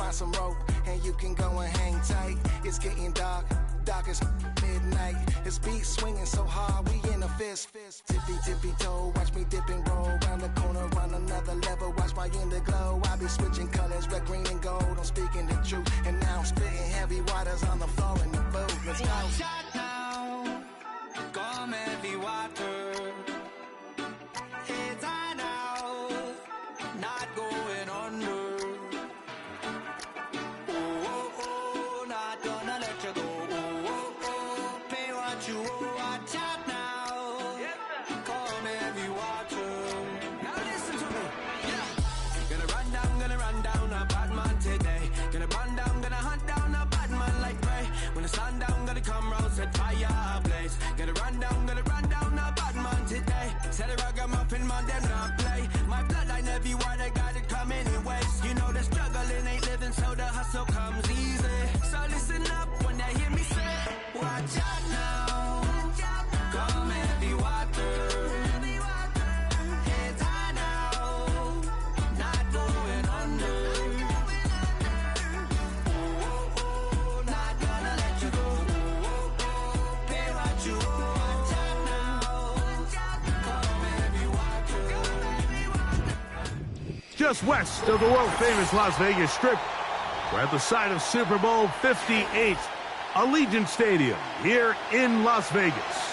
find some rope, and you can go and hang tight. It's getting dark, dark as midnight. His beat swinging so hard, we in a fist. Tippy, tippy toe, watch me dip and roll. Round the corner, on another level, watch my glow. I be switching colors, red, green, and gold. I'm speaking the truth, and now I'm spitting heavy waters on the floor in the booth. Let's go. Shot now, come heavy water. It's high now, not going under. Oh, oh, oh, not gonna let you go. Oh, oh, oh, pay what you owe. Watch out now, come heavy water. Now listen to me, yeah. Gonna run down a bad man today. Gonna run down, gonna hunt down a bad man like Ray. When the sun down, gonna come round, set fire ablaze. Gonna run down a bad man today. Said a ragamuffin man, them not play. My bloodline everywhere, they got it coming in waves. You know the struggling ain't living, so the hustle comes easy. So listen up when they hear me say, watch out now, come heavy water. Heads high now, not going under. Oh, oh, oh, not gonna let you go. Oh, oh, oh, pay what you owe. Watch out now, come heavy water. Just west of the world-famous Las Vegas Strip, we're at the site of Super Bowl 58, Allegiant Stadium here in Las Vegas.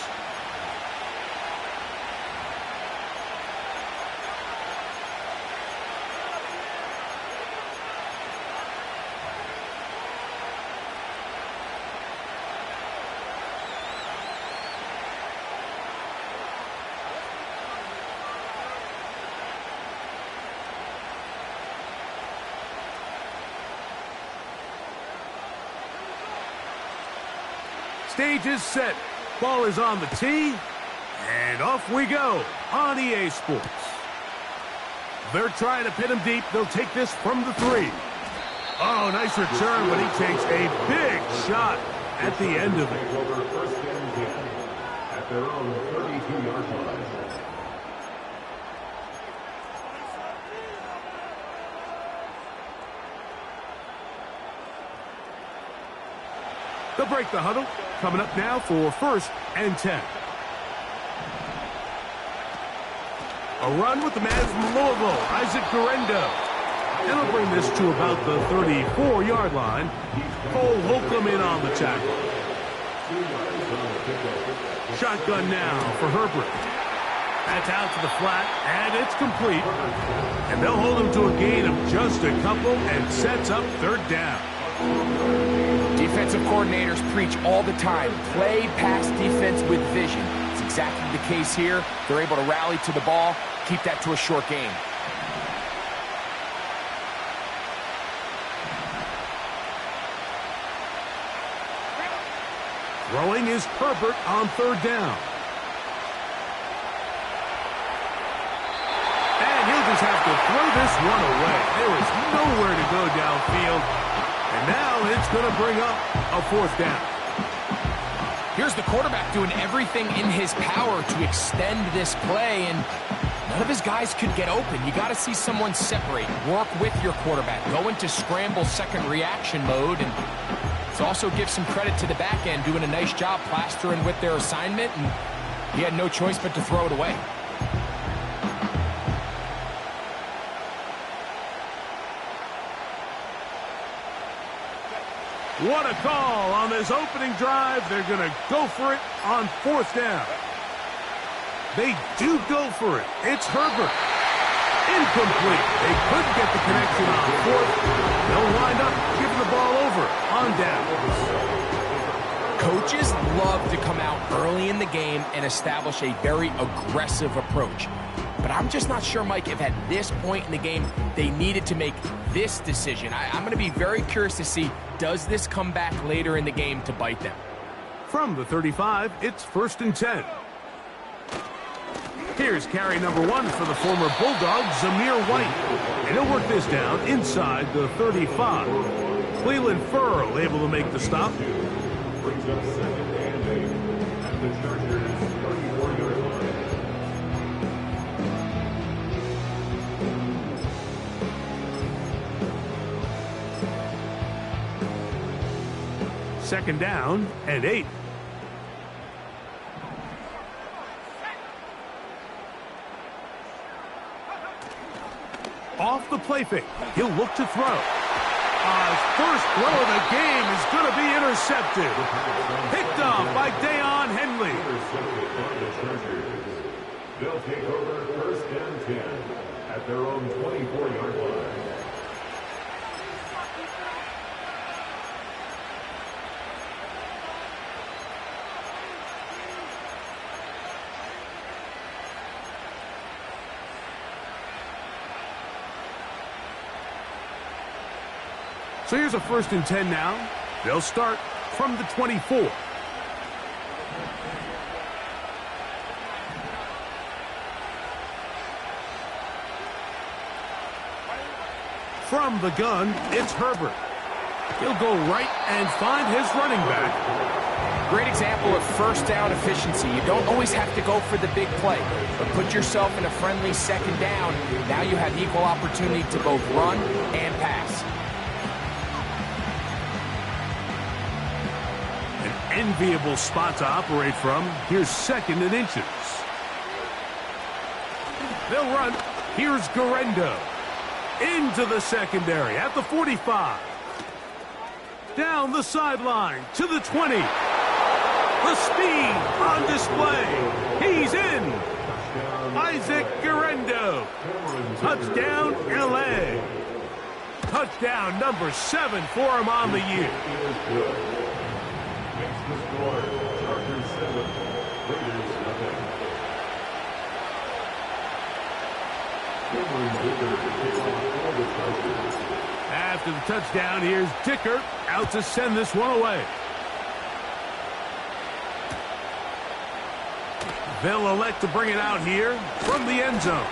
Stage is set. Ball is on the tee. And off we go on EA Sports. They're trying to pin him deep. They'll take this from the 3. Oh, nice return, but he takes a big shot at the end of it. Over first and 10 at their own 32-yard line. They'll break the huddle. Coming up now for first and 10. A run with the man from Louisville, Isaac Guerendo. And he'll bring this to about the 34-yard line. Cole Holcomb in on the tackle. Shotgun now for Herbert. That's out to the flat, and it's complete. And they'll hold him to a gain of just a couple and sets up third down. Defensive coordinators preach all the time, play pass defense with vision. It's exactly the case here. They're able to rally to the ball, keep that to a short game. Throwing is Herbert on third down. And he'll just have to throw this one away. There is nowhere to go downfield. And now it's going to bring up a fourth down. Here's the quarterback doing everything in his power to extend this play, and none of his guys could get open. You got to see someone separate, work with your quarterback, go into scramble second reaction mode, and it also gives some credit to the back end doing a nice job plastering with their assignment, and he had no choice but to throw it away. What a call on this opening drive. They're going to go for it on fourth down. They do go for it. It's Herbert. Incomplete. They couldn't get the connection on fourth. They'll wind up giving the ball over on downs. Coaches love to come out early in the game and establish a very aggressive approach. But I'm just not sure, Mike, if at this point in the game they needed to make this decision. I'm going to be very curious to see, does this come back later in the game to bite them? From the 35, it's first and 10. Here's carry number 1 for the former Bulldog, Zamir White. And he'll work this down inside the 35. Cleveland Ferrell able to make the stop. Brings up second and 8 at the Chargers' 34-yard line. Second down and 8. Off the play fake. He'll look to throw. His first throw of the game is going to be intercepted. Picked off by Deion Henley. Intercepted by the Chargers. They'll take over first and 10 at their own 24-yard line. So here's a first and 10 now. They'll start from the 24. From the gun, it's Herbert. He'll go right and find his running back. Great example of first down efficiency. You don't always have to go for the big play, but put yourself in a friendly second down. Now you have equal opportunity to both run and pass. An enviable spot to operate from. Here's second and inches. They'll run. Here's Guerendo. Into the secondary at the 45. Down the sideline to the 20. The speed on display. He's in. Isaac Guerendo. Touchdown, LA. Touchdown number 7 for him on the year. Makes the score Chargers 7, Raiders nothing. After the touchdown, here's Dicker out to send this one away. They'll elect to bring it out here from the end zone.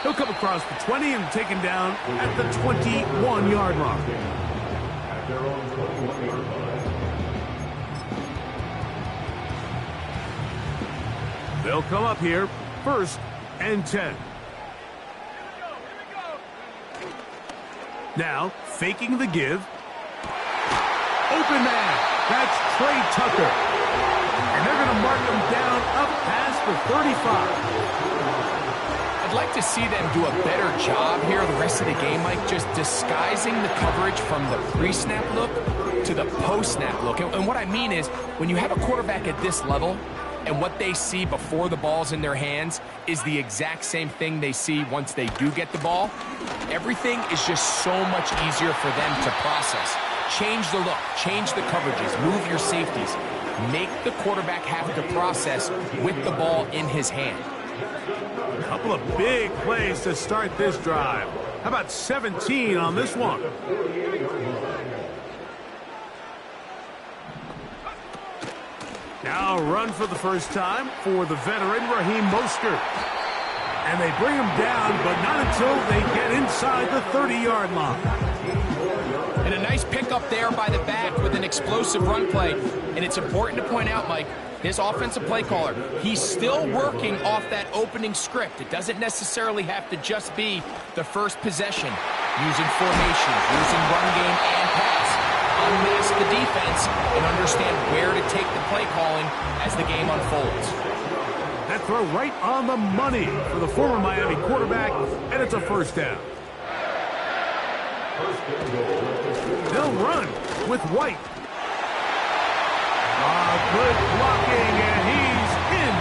He'll come across the 20 and taken down at the 21-yard mark. At their own 21-yard line. They'll come up here, first and 10. Now, faking the give. Open man. That's Trey Tucker. And they're going to mark him down up past the 35. I'd like to see them do a better job here the rest of the game, Mike, just disguising the coverage from the pre-snap look to the post-snap look. And what I mean is, when you have a quarterback at this level, and what they see before the ball's in their hands is the exact same thing they see once they do get the ball, everything is just so much easier for them to process. Change the look, change the coverages, move your safeties. Make the quarterback have to process with the ball in his hand. A couple of big plays to start this drive. How about 17 on this one? Now run for the first time for the veteran Raheem Mostert. And they bring him down, but not until they get inside the 30-yard line. And a nice pickup there by the back with an explosive run play. And it's important to point out, Mike, his offensive play caller, he's still working off that opening script. It doesn't necessarily have to just be the first possession. Using formations, using run game and pass. Unmask the defense and understand where to take the play calling as the game unfolds. That throw right on the money for the former Miami quarterback, and it's a first down. They'll run with White. Good blocking, and he's in.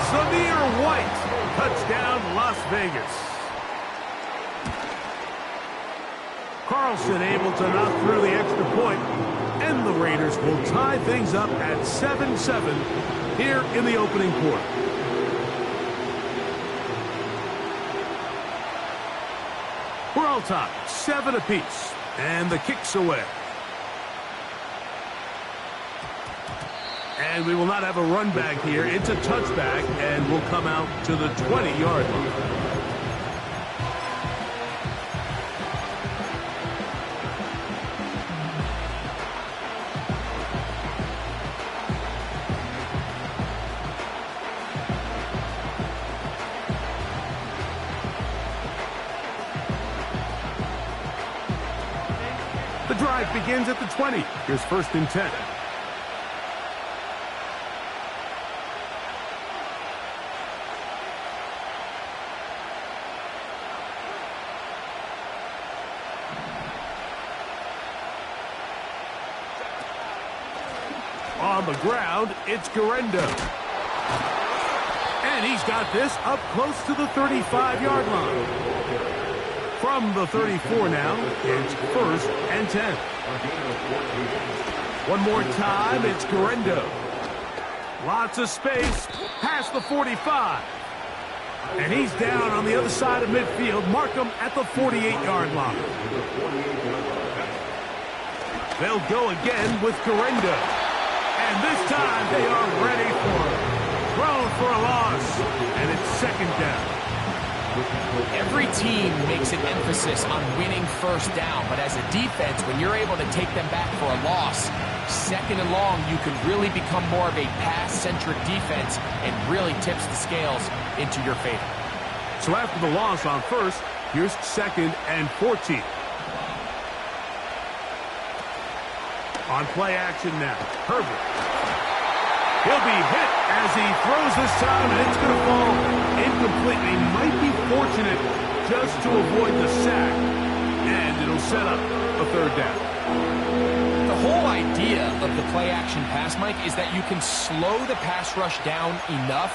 Zamir White, touchdown Las Vegas. Carlson able to knock through the extra point, and the Raiders will tie things up at 7-7 here in the opening quarter. We're all tied, 7 apiece, and the kick's away. And we will not have a run back here. It's a touchback, and will come out to the 20-yard line. The The drive begins at the 20. Here's 1st and 10. On the ground, it's Guerrero. And he's got this up close to the 35-yard line. From the 34 now, it's 1st and 10. One more time, it's Guerrero. Lots of space, past the 45. And he's down on the other side of midfield. Mark him at the 48-yard line. They'll go again with Guerrero. And this time they are ready for it. Thrown for a loss, and it's 2nd down. Every team makes an emphasis on winning 1st down, but as a defense, when you're able to take them back for a loss, 2nd and long, you can really become more of a pass-centric defense and really tips the scales into your favor. So after the loss on 1st, here's 2nd and 14. On play action now, Herbert. He'll be hit as he throws this time, and it's going to fall incomplete. He might be fortunate just to avoid the sack, and it'll set up a 3rd down. The whole idea of the play action pass, Mike, is that you can slow the pass rush down enough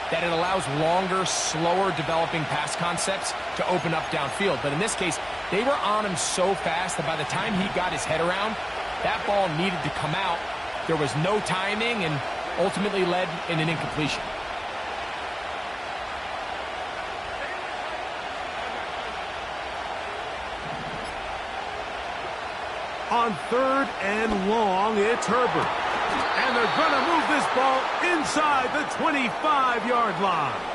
that it allows longer, slower developing pass concepts to open up downfield. But in this case, they were on him so fast that by the time he got his head around, that ball needed to come out. There was no timing and ultimately led in an incompletion. On 3rd and long, it's Herbert. And they're going to move this ball inside the 25-yard line.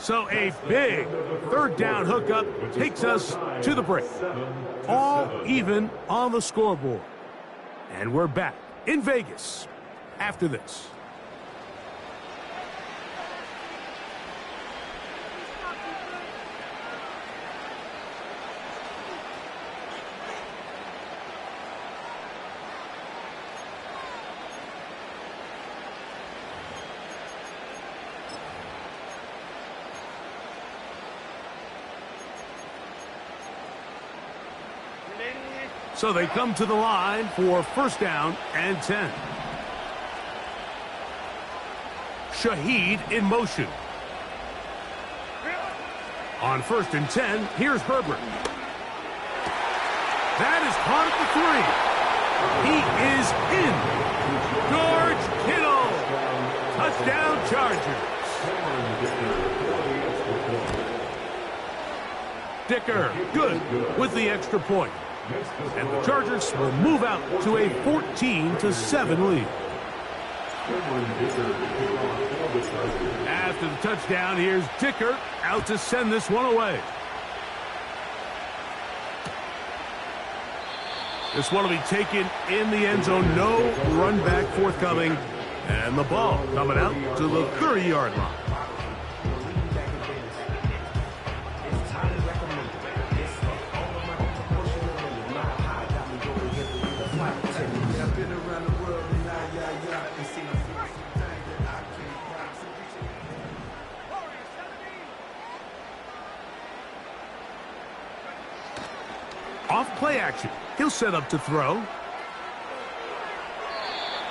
So a big 3rd down hookup takes us to the break. All even on the scoreboard. And we're back in Vegas after this. So they come to the line for 1st down and 10. Shaheed in motion. On 1st and 10, here's Herbert. That is caught at the 3. He is in. George Kittle. Touchdown Chargers. Dicker, good with the extra point. And the Chargers will move out to a 14-7 lead. After the touchdown, here's Dicker out to send this one away. This one will be taken in the end zone. No run back forthcoming. And the ball coming out to the 30-yard line. Off play action. He'll set up to throw.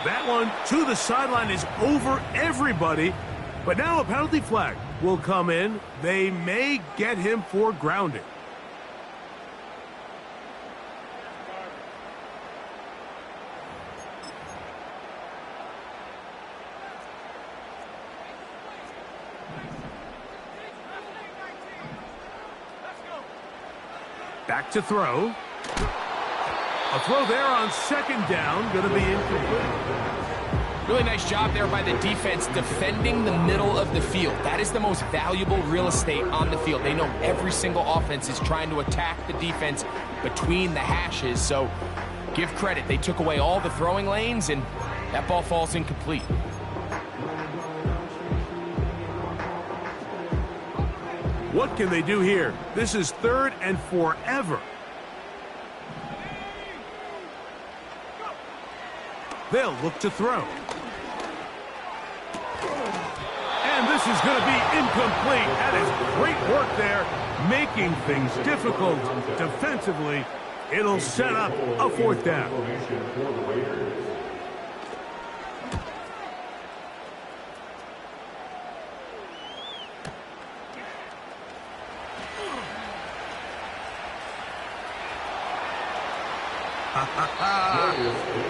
That one to the sideline is over everybody. But now a penalty flag will come in. They may get him for grounding. Back to throw. A throw there on 2nd down. Going to be incomplete. Really nice job there by the defense defending the middle of the field. That is the most valuable real estate on the field. They know every single offense is trying to attack the defense between the hashes. So give credit. They took away all the throwing lanes, and that ball falls incomplete. What can they do here? This is 3rd and forever. They'll look to throw. And this is going to be incomplete. That is great work there, making things difficult defensively. It'll set up a 4th down.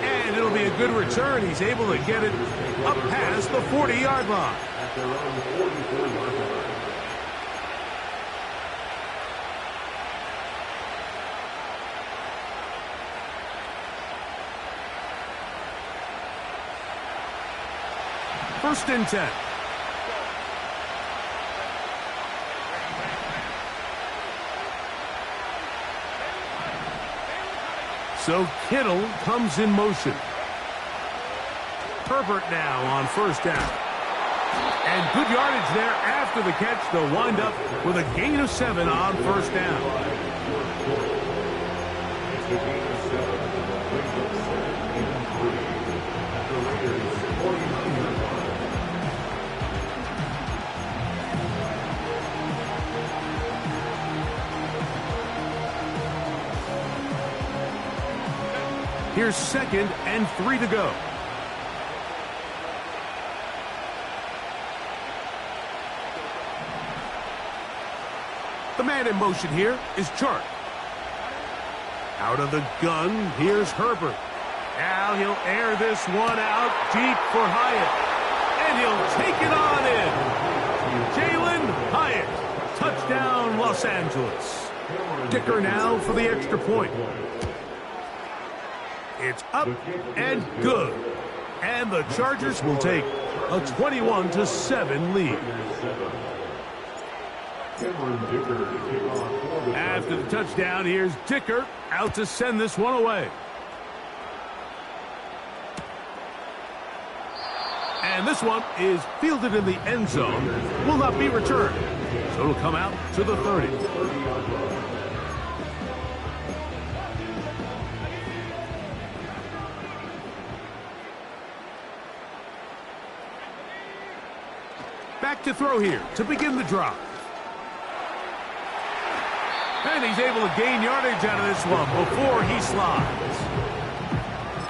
And it'll be a good return. He's able to get it up past the 40-yard line. At their own 44-yard line. First and 10. So Kittle comes in motion. Herbert now on 1st down. And good yardage there after the catch. They'll wind up with a gain of 7 on 1st down. It's a gain of 7. Brings up 7 and 3. At the Raiders' 49-yard line. Here's 2nd and 3 to go. The man in motion here is Chark. Out of the gun, here's Herbert. Now he'll air this one out deep for Hyatt. And he'll take it on in. Jalen Hyatt. Touchdown, Los Angeles. Dicker now for the extra point. It's up and good. And the Chargers will take a 21-7 lead. After the touchdown, here's Dicker out to send this one away. And this one is fielded in the end zone. Will not be returned. So it'll come out to the 30. Back to throw here to begin the drive. And he's able to gain yardage out of this one before he slides.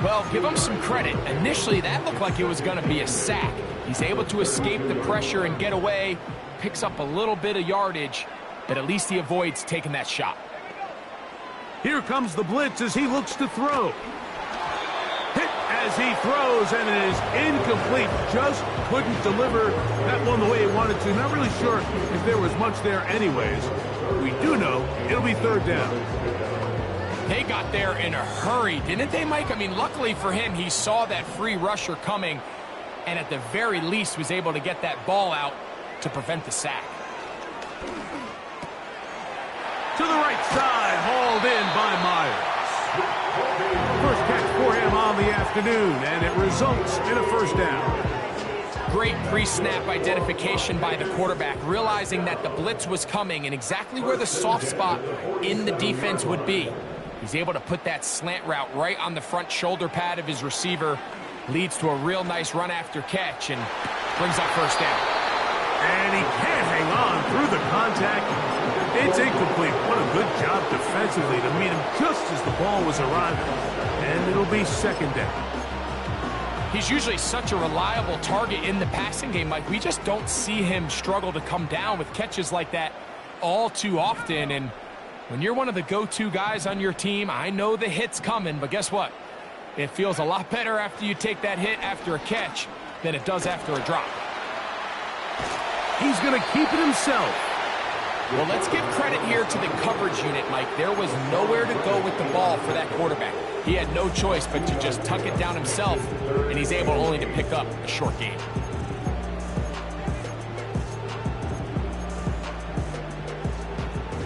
Well, give him some credit. Initially, that looked like it was going to be a sack. He's able to escape the pressure and get away, picks up a little bit of yardage, but at least he avoids taking that shot. Here comes the blitz as he looks to throw. Hit as he throws, and it is incomplete. Just couldn't deliver that one the way he wanted to. Not really sure if there was much there anyways. We do know it'll be 3rd down. They got there in a hurry, didn't they, Mike? I mean, luckily for him, he saw that free rusher coming and at the very least was able to get that ball out to prevent the sack. To the right side, hauled in by Myers. First catch for him on the afternoon, and it results in a 1st down. Great pre-snap identification by the quarterback, realizing that the blitz was coming and exactly where the soft spot in the defense would be. He's able to put that slant route right on the front shoulder pad of his receiver, leads to a real nice run after catch, and brings up 1st down. And he can't hang on through the contact. It's incomplete. What a good job defensively to meet him just as the ball was arriving. And it'll be 2nd down. He's usually such a reliable target in the passing game, Mike. We just don't see him struggle to come down with catches like that all too often. And when you're one of the go-to guys on your team, I know the hit's coming, but guess what? It feels a lot better after you take that hit after a catch than it does after a drop. He's going to keep it himself. Well, let's give credit here to the coverage unit, Mike. There was nowhere to go with the ball for that quarterback. He had no choice but to just tuck it down himself, and he's able only to pick up a short gain.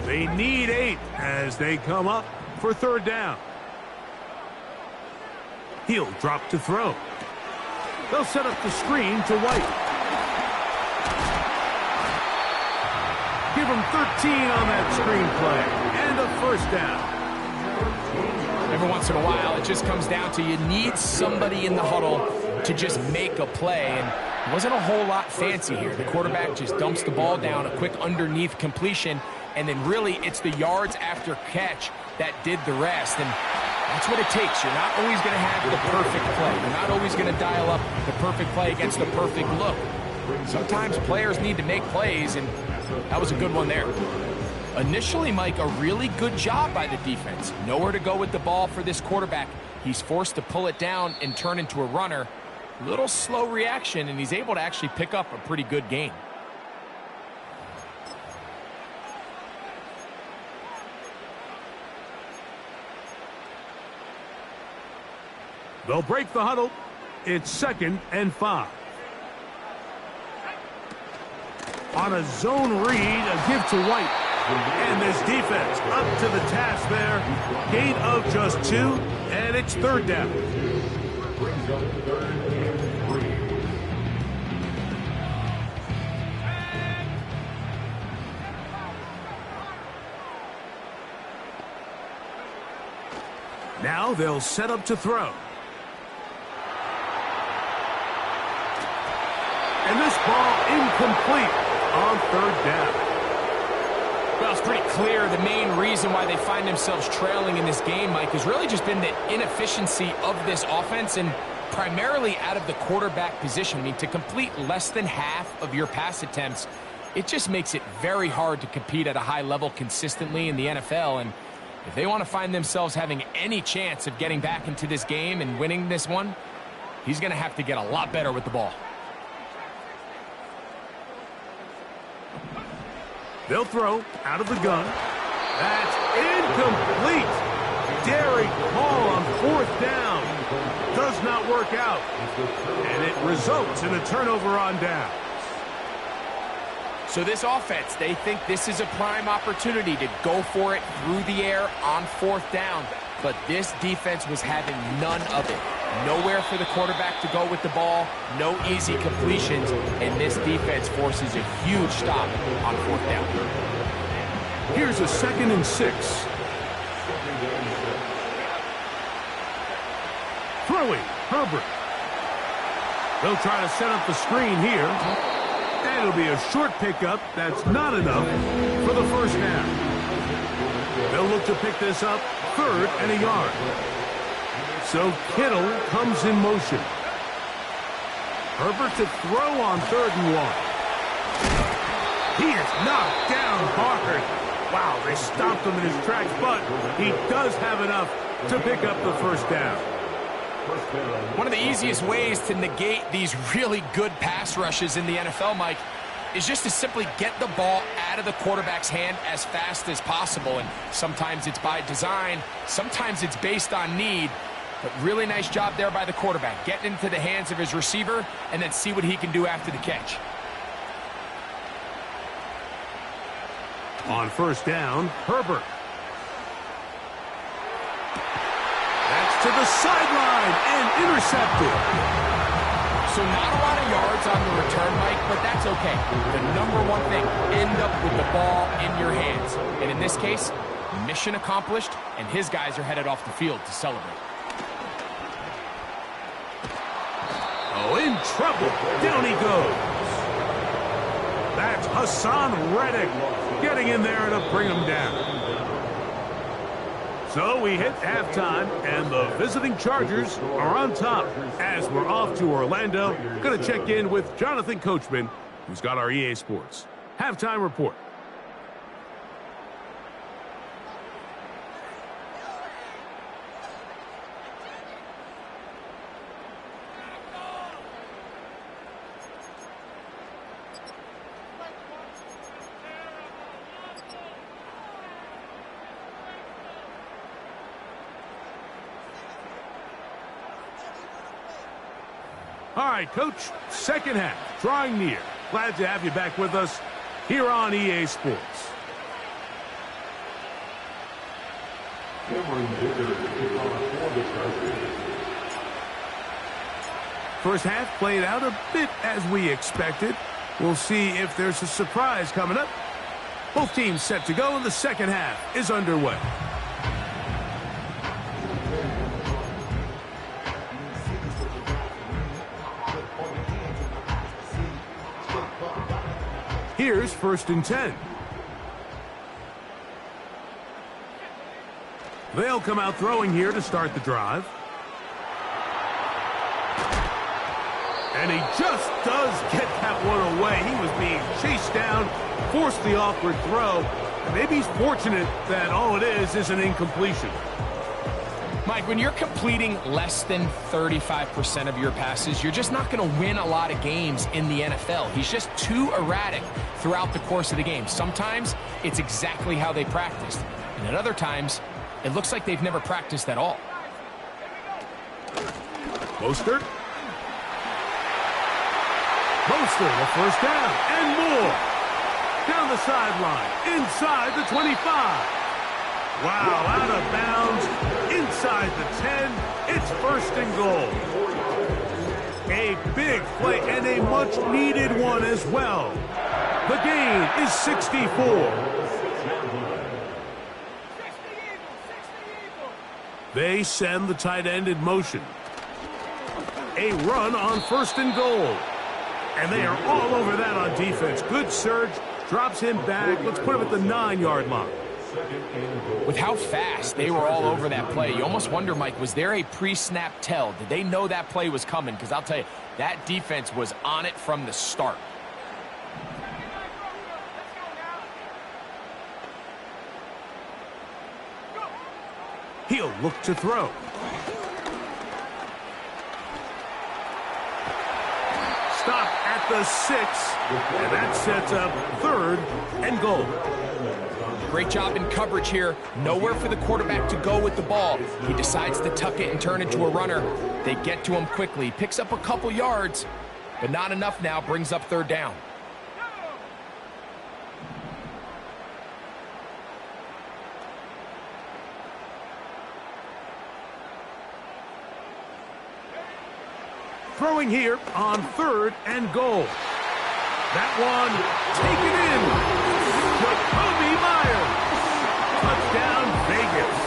They need 8 as they come up for 3rd down. He'll drop to throw. They'll set up the screen to White. give him 13 on that screenplay. And a first down. Every once in a while, it just comes down to you need somebody in the huddle to just make a play. And it wasn't a whole lot fancy here. The quarterback just dumps the ball down, a quick underneath completion, and then really it's the yards after catch that did the rest. And that's what it takes. You're not always going to have the perfect play. You're not always going to dial up the perfect play against the perfect look. Sometimes players need to make plays, and that was a good one there. Initially, Mike, a really good job by the defense. Nowhere to go with the ball for this quarterback. He's forced to pull it down and turn into a runner. Little slow reaction, and he's able to actually pick up a pretty good gain. They'll break the huddle. It's 2nd and 5. On a zone read, a give to White. And this defense up to the task there. Gain of just 2, and it's 3rd down. Brings up 3rd and 3. Now they'll set up to throw. And this ball incomplete on 3rd down. Well, it's pretty clear the main reason why they find themselves trailing in this game, Mike, has really just been the inefficiency of this offense and primarily out of the quarterback position. I mean, to complete less than half of your pass attempts, it just makes it very hard to compete at a high level consistently in the NFL. And if they want to find themselves having any chance of getting back into this game and winning this one, he's going to have to get a lot better with the ball. They'll throw out of the gun. That's incomplete. Derek Hall on 4th down. Does not work out. And it results in a turnover on downs. So this offense, they think this is a prime opportunity to go for it through the air on 4th down. But this defense was having none of it. Nowhere for the quarterback to go with the ball, no easy completions, and this defense forces a huge stop on 4th down. Here's a 2nd and 6. Throwing, Herbert. They'll try to set up the screen here. And it'll be a short pickup. That's not enough for the first down. They'll look to pick this up 3rd and a yard. So Kittle comes in motion. Herbert to throw on 3rd and 1. He is knocked down hard. Wow, they stopped him in his tracks, but he does have enough to pick up the first down. One of the easiest ways to negate these really good pass rushes in the NFL, Mike, is just to simply get the ball out of the quarterback's hand as fast as possible. And sometimes it's by design, sometimes it's based on need. But really nice job there by the quarterback. Getting into the hands of his receiver and then see what he can do after the catch. On 1st down, Herbert. That's to the sideline and intercepted. So not a lot of yards on the return, Mike, but that's okay. The number one thing, end up with the ball in your hands. And in this case, mission accomplished, and his guys are headed off the field to celebrate. Oh, in trouble. Down he goes. That's Hassan Reddick getting in there to bring him down. So we hit halftime, and the visiting Chargers are on top as we're off to Orlando. Going to check in with Jonathan Coachman, who's got our EA Sports halftime report. All right, Coach, second half, drawing near. Glad to have you back with us here on EA Sports. First half played out a bit as we expected. We'll see if there's a surprise coming up Both teams set to go, and the second half is underway. Here's 1st and 10. They'll come out throwing here to start the drive. And he just does get that one away. He was being chased down, forced the awkward throw. And maybe he's fortunate that all it is an incompletion. Mike, when you're completing less than 35% of your passes, you're just not going to win a lot of games in the NFL. He's just too erratic throughout the course of the game. Sometimes it's exactly how they practiced. And at other times, it looks like they've never practiced at all. Mostert. Mostert, a 1st down and more. Down the sideline, inside the 25. Wow, out of bounds, inside the 10. It's 1st and goal. A big play and a much-needed one as well. The gain is 64. They send the tight end in motion. A run on 1st and goal. And they are all over that on defense. Good surge, drops him back. Let's put him at the 9-yard line. With how fast they were all over that play, you almost wonder, Mike, was there a pre-snap tell? Did they know that play was coming? Because I'll tell you, that defense was on it from the start. He'll look to throw. Stop at the 6, and that sets up 3rd and goal. Great job in coverage here. Nowhere for the quarterback to go with the ball. He decides to tuck it and turn into a runner. They get to him quickly. Picks up a couple yards, but not enough now. Brings up 3rd down. Throwing here on 3rd and goal. That one taken in. Jacoby Myers. Touchdown, Vegas.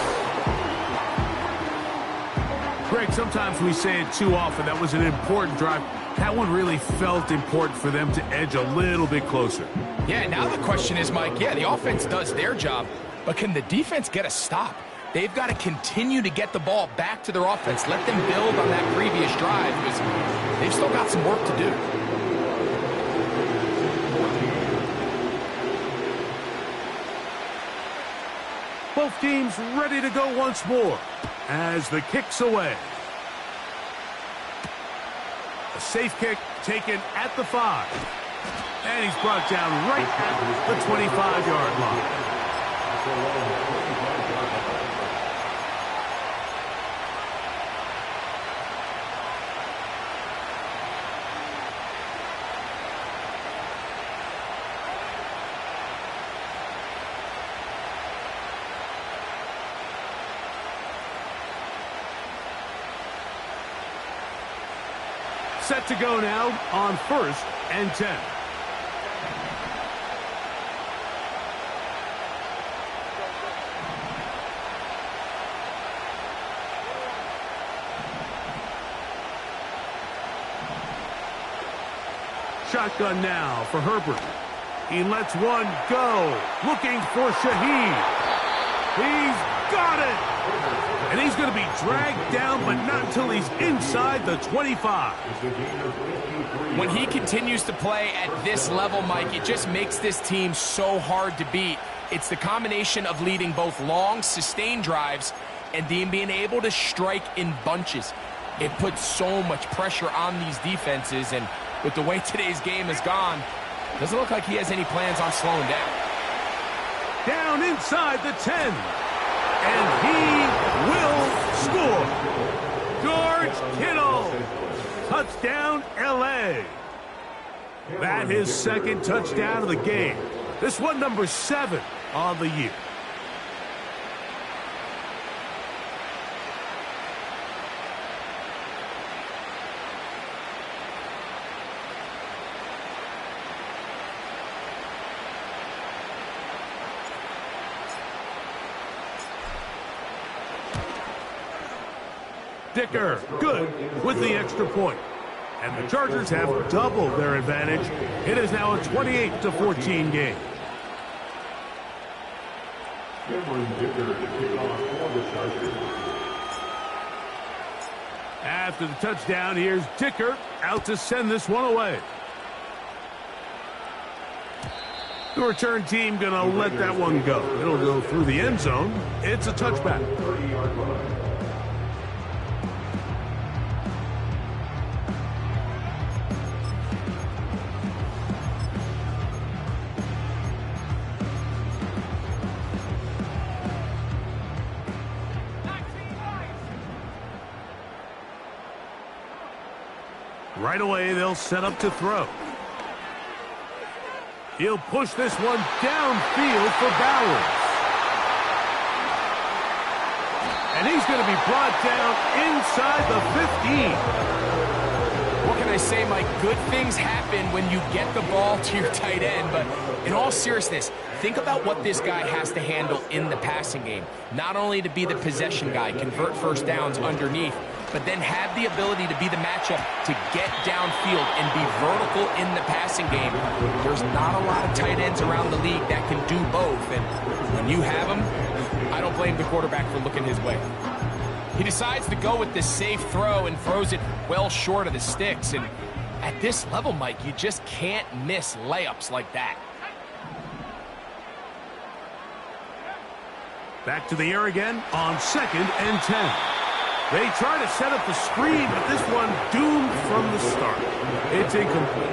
Greg, sometimes we say it too often. That was an important drive. That one really felt important for them to edge a little bit closer. Yeah, now the question is, Mike, yeah, the offense does their job, but can the defense get a stop? They've got to continue to get the ball back to their offense. Let them build on that previous drive because they've still got some work to do. Both teams ready to go once more as the kick's away. A safe kick taken at the 5. And he's brought down right at the 25-yard line. Set to go now on 1st and 10. Shotgun now for Herbert. He lets one go. Looking for Shaheed. He's got it. And he's going to be dragged down, but not until he's inside the 25. When he continues to play at this level, Mike, it just makes this team so hard to beat. It's the combination of leading both long, sustained drives and then being able to strike in bunches. It puts so much pressure on these defenses, and with the way today's game has gone, doesn't look like he has any plans on slowing down. Down inside the 10. And he will score. George Kittle. Touchdown, L.A. That his 2nd touchdown of the game. This one number 7 on the year. Dicker, good with the extra point. And the Chargers have doubled their advantage. It is now a 28-14 game. Cameron Dicker to kick off for the Chargers. After the touchdown, here's Dicker out to send this one away. The return team going to let that one go. It'll go through the end zone. It's a touchback. 30-yard line. Right away, they'll set up to throw. He'll push this one downfield for Bowers. And he's going to be brought down inside the 15. What can I say, Mike? Good things happen when you get the ball to your tight end, but in all seriousness, think about what this guy has to handle in the passing game. Not only to be the possession guy, convert first downs underneath, but then have the ability to be the matchup to get downfield and be vertical in the passing game. There's not a lot of tight ends around the league that can do both, and when you have them, I don't blame the quarterback for looking his way. He decides to go with this safe throw and throws it well short of the sticks, and at this level, Mike, you just can't miss layups like that. Back to the air again on 2nd and 10. They try to set up the screen, but this one doomed from the start. It's incomplete.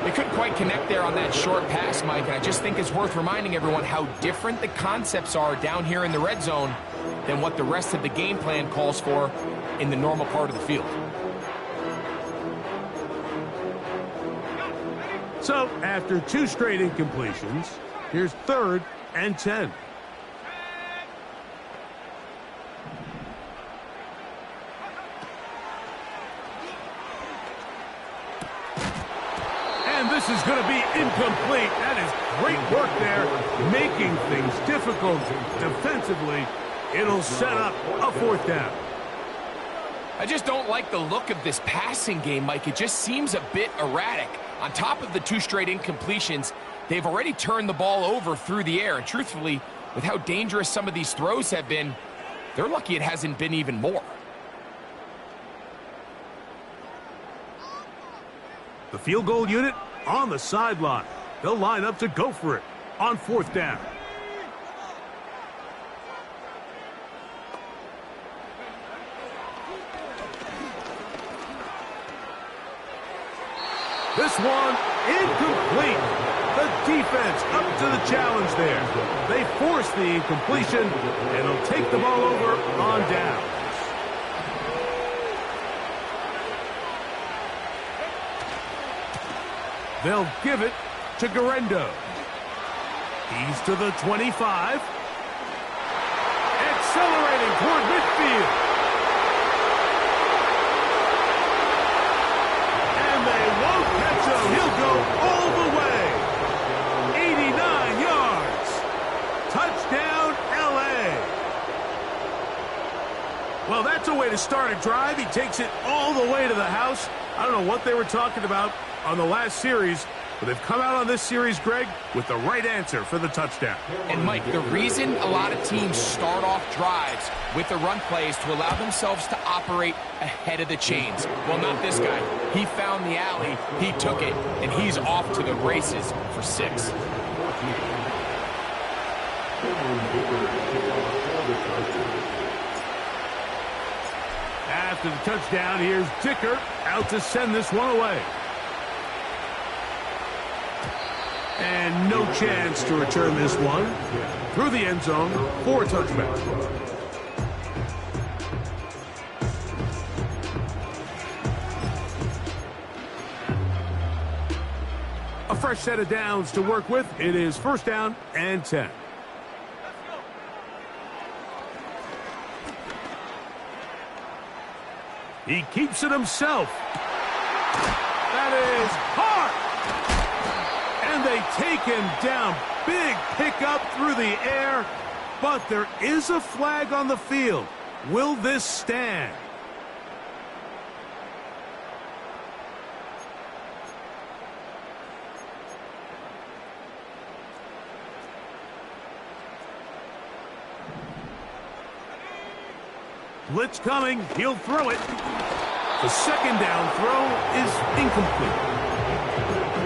They couldn't quite connect there on that short pass, Mike, and I just think it's worth reminding everyone how different the concepts are down here in the red zone than what the rest of the game plan calls for in the normal part of the field. So, after 2 straight incompletions, here's 3rd and 10. And this is going to be incomplete. That is great work there, making things difficult defensively. It'll set up a 4th down. I just don't like the look of this passing game, Mike. It just seems a bit erratic. On top of the 2 straight incompletions, they've already turned the ball over through the air. And truthfully, with how dangerous some of these throws have been, they're lucky it hasn't been even more. The field goal unit on the sideline. They'll line up to go for it on 4th down. This one incomplete. The defense up to the challenge there. They force the incompletion, and they'll take the ball over on downs. They'll give it to Guerrero. He's to the 25. Accelerating toward midfield. And they won't catch him. He'll go all the way. 89 yards. Touchdown, L.A. Well, that's a way to start a drive. He takes it all the way to the house. I don't know what they were talking about on the last series, but they've come out on this series, Greg, with the right answer for the touchdown. And, Mike, the reason a lot of teams start off drives with the run plays to allow themselves to operate ahead of the chains. Well, not this guy. He found the alley, he took it, and he's off to the races for 6. After the touchdown, here's Dicker out to send this one away. And no chance to return this one through the end zone for a touchback. A fresh set of downs to work with. It is 1st down and 10. He keeps it himself. That is hard. And they take him down. Big pickup through the air. But there is a flag on the field. Will this stand? Blitz coming. He'll throw it. The second down throw is incomplete.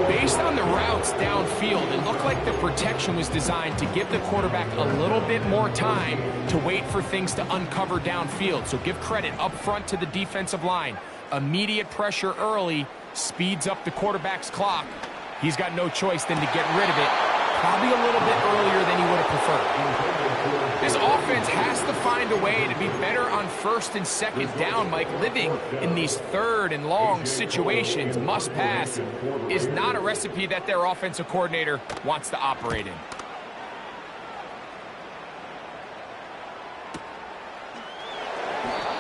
Based on the routes downfield, it looked like the protection was designed to give the quarterback a little bit more time to wait for things to uncover downfield. So give credit up front to the defensive line. Immediate pressure early speeds up the quarterback's clock. He's got no choice than to get rid of it, probably a little bit earlier than he would have preferred. This offense has to find a way to be better on first and second down, Mike. Living in these third and long situations, must pass, is not a recipe that their offensive coordinator wants to operate in.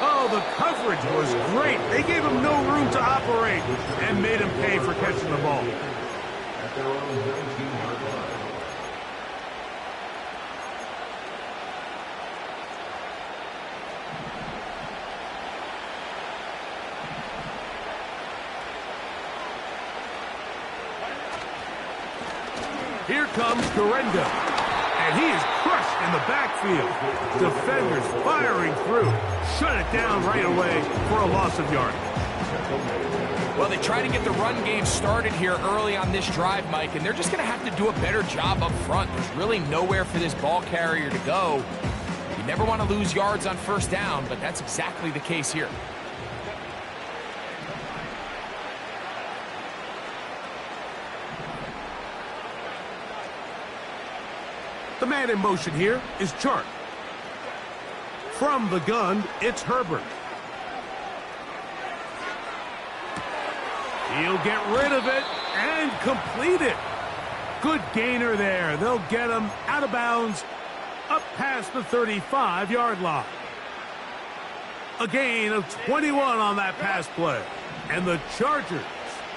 Oh, the coverage was great. They gave him no room to operate and made him pay for catching the ball. At their own 19-yard line. Here comes Correndo, and he is crushed in the backfield. Defenders firing through. Shut it down right away for a loss of yardage. Well, they try to get the run game started here early on this drive, Mike, and they're just going to have to do a better job up front. There's really nowhere for this ball carrier to go. You never want to lose yards on first down, but that's exactly the case here. The man in motion here is Chark. From the gun, it's Herbert. He'll get rid of it and complete it. Good gainer there. They'll get him out of bounds up past the 35-yard line. A gain of 21 on that pass play. And the Chargers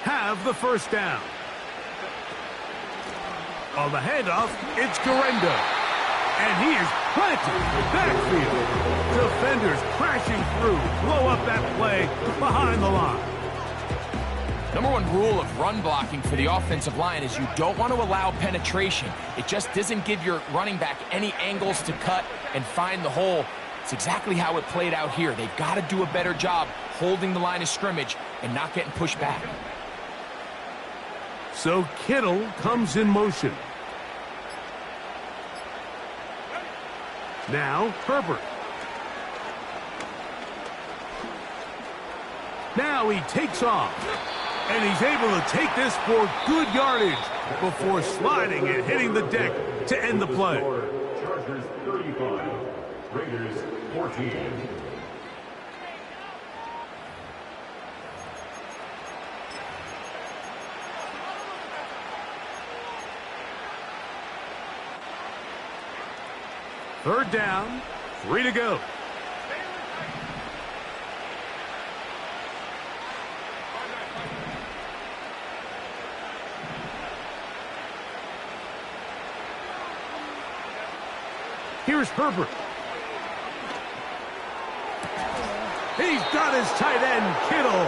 have the first down. On the handoff, it's Correndo. And he is planted in the backfield. Defenders crashing through. Blow up that play behind the line. Number one rule of run blocking for the offensive line is you don't want to allow penetration. It just doesn't give your running back any angles to cut and find the hole. It's exactly how it played out here. They've got to do a better job holding the line of scrimmage and not getting pushed back. So Kittle comes in motion. Now Herbert. Now he takes off. And he's able to take this for good yardage before sliding and hitting the deck to end the play. Chargers 35, Raiders 14. Third down, 3 to go. Here's Herbert. He's got his tight end, Kittle.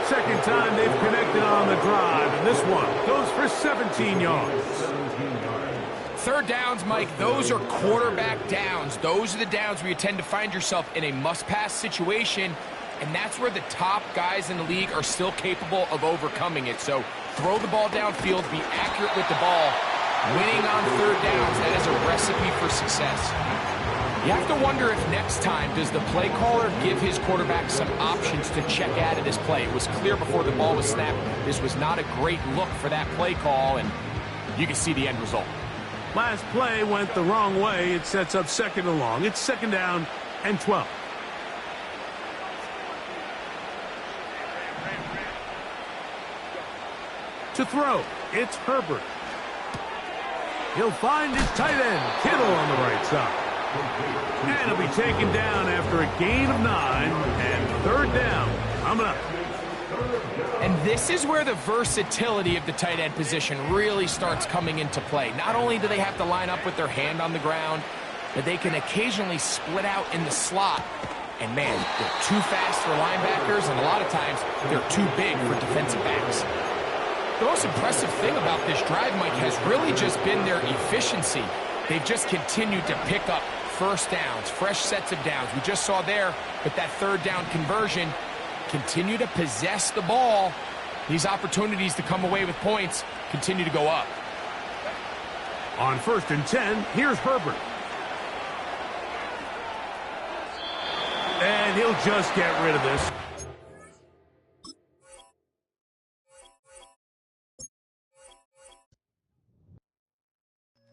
Second time they've connected on the drive, and this one goes for 17 yards. Third downs, Mike, those are quarterback downs. Those are the downs where you tend to find yourself in a must-pass situation, and that's where the top guys in the league are still capable of overcoming it. So throw the ball downfield, be accurate with the ball. Winning on third downs, that is a recipe for success. You have to wonder if next time, does the play caller give his quarterback some options to check out of this play? It was clear before the ball was snapped, this was not a great look for that play call, and you can see the end result. Last play went the wrong way. It sets up second and long. It's second down and 12. To throw, it's Herbert. He'll find his tight end, Kittle, on the right side. And he'll be taken down after a gain of 9, and third down coming up. And this is where the versatility of the tight end position really starts coming into play. Not only do they have to line up with their hand on the ground, but they can occasionally split out in the slot. And man, they're too fast for linebackers, and a lot of times they're too big for defensive backs. The most impressive thing about this drive, Mike, has really just been their efficiency. They've just continued to pick up first downs, fresh sets of downs. We just saw there with that third down conversion, continue to possess the ball. These opportunities to come away with points continue to go up. On 1st and 10, here's Herbert. And he'll just get rid of this.